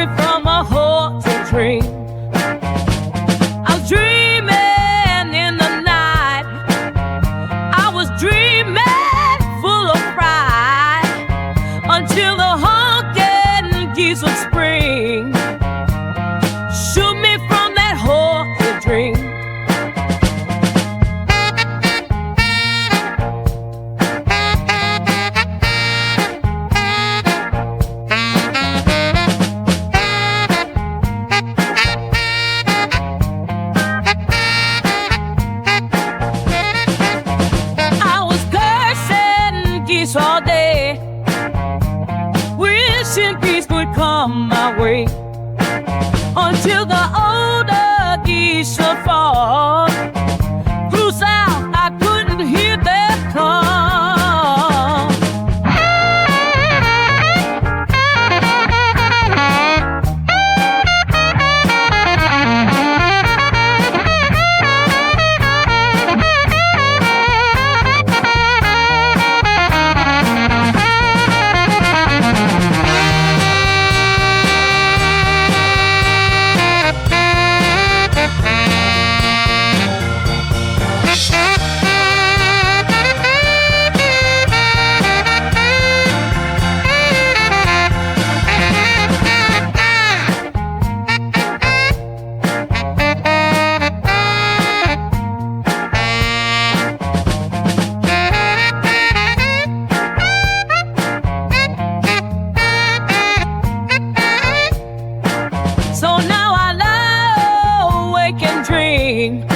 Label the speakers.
Speaker 1: me from a haunted dream. I was dreaming in the night. I was dreaming full of pride until the honking geese of spring shook me from that haunted dream. All day, wishing peace would come my way, until the older geese should fall. Flew south, I couldn't hear their call. So now I lie awake and dream